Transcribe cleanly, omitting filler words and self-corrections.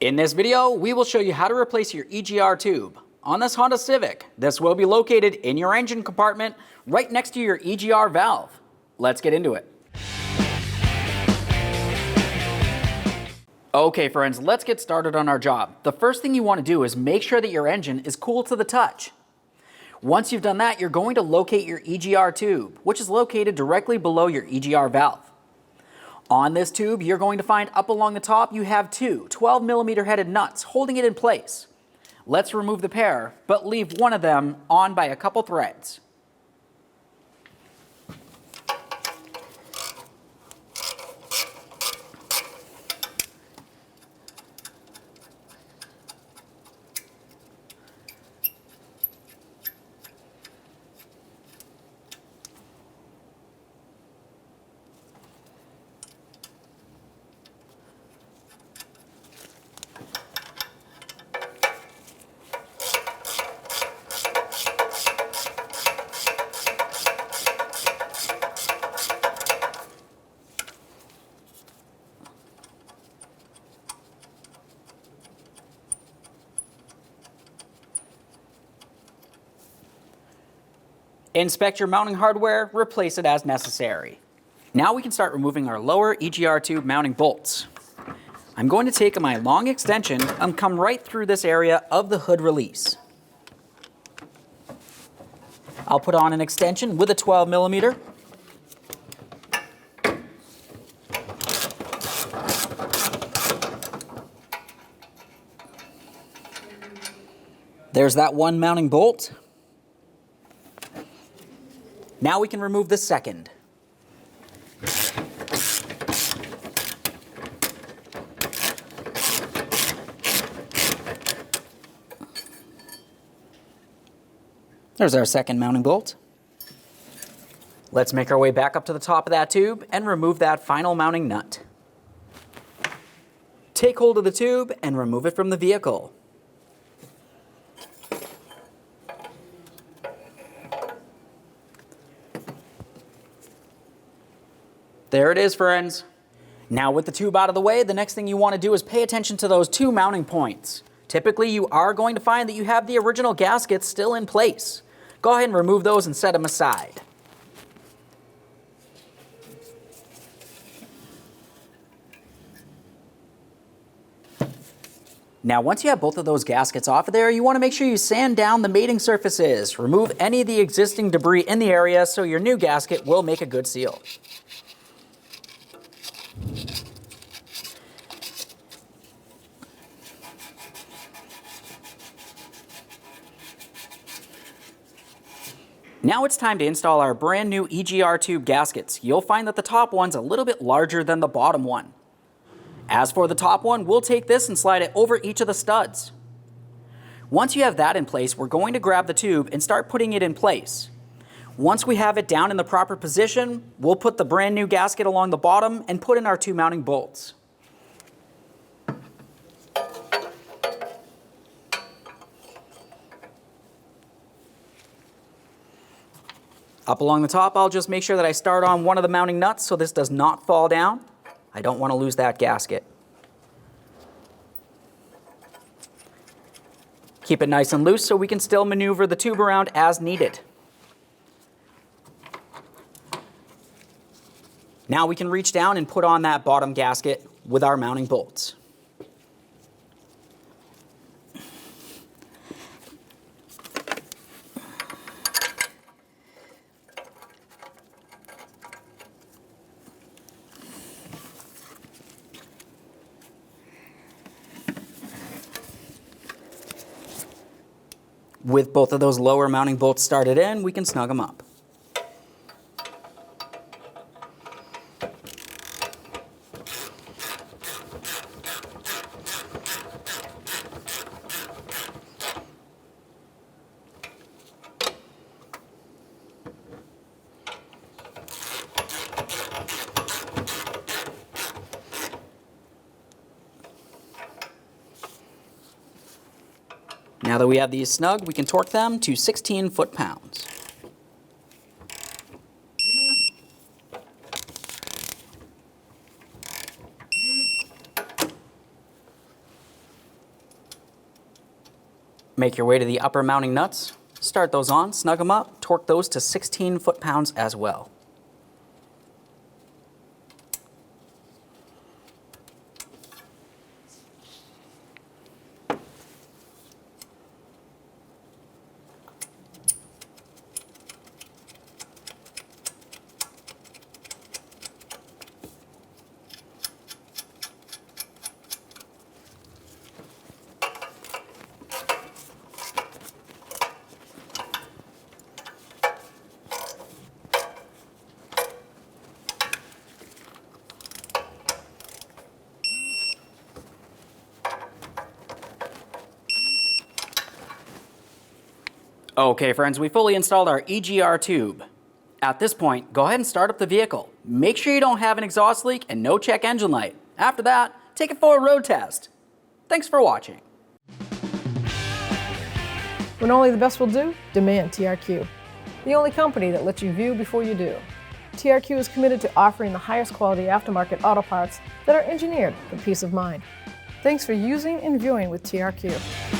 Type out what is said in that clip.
In this video, we will show you how to replace your EGR tube. On this Honda Civic, this will be located in your engine compartment right next to your EGR valve. Let's get into it. Okay friends, let's get started on our job. The first thing you want to do is make sure that your engine is cool to the touch. Once you've done that, you're going to locate your EGR tube, which is located directly below your EGR valve. On this tube, you're going to find up along the top, you have two 12mm headed nuts holding it in place. Let's remove the pair, but leave one of them on by a couple threads. Inspect your mounting hardware, replace it as necessary. Now we can start removing our lower EGR tube mounting bolts. I'm going to take my long extension and come right through this area of the hood release. I'll put on an extension with a 12mm. There's that one mounting bolt. Now we can remove the second. There's our second mounting bolt. Let's make our way back up to the top of that tube and remove that final mounting nut. Take hold of the tube and remove it from the vehicle. There it is, friends. Now with the tube out of the way, the next thing you want to do is pay attention to those two mounting points. Typically, you are going to find that you have the original gaskets still in place. Go ahead and remove those and set them aside. Now once you have both of those gaskets off of there, you want to make sure you sand down the mating surfaces. Remove any of the existing debris in the area so your new gasket will make a good seal. Now it's time to install our brand new EGR tube gaskets. You'll find that the top one's a little bit larger than the bottom one. As for the top one, we'll take this and slide it over each of the studs. Once you have that in place, we're going to grab the tube and start putting it in place. Once we have it down in the proper position, we'll put the brand new gasket along the bottom and put in our two mounting bolts. Up along the top, I'll just make sure that I start on one of the mounting nuts so this does not fall down. I don't want to lose that gasket. Keep it nice and loose so we can still maneuver the tube around as needed. Now we can reach down and put on that bottom gasket with our mounting bolts. With both of those lower mounting bolts started in, we can snug them up. Now that we have these snug, we can torque them to 16 foot-pounds. Make your way to the upper mounting nuts, start those on, snug them up, torque those to 16 foot-pounds as well. Okay friends, we fully installed our EGR tube. At this point, go ahead and start up the vehicle. Make sure you don't have an exhaust leak and no check engine light. After that, take it for a road test. Thanks for watching. When only the best will do, demand TRQ. The only company that lets you view before you do. TRQ is committed to offering the highest quality aftermarket auto parts that are engineered for peace of mind. Thanks for using and viewing with TRQ.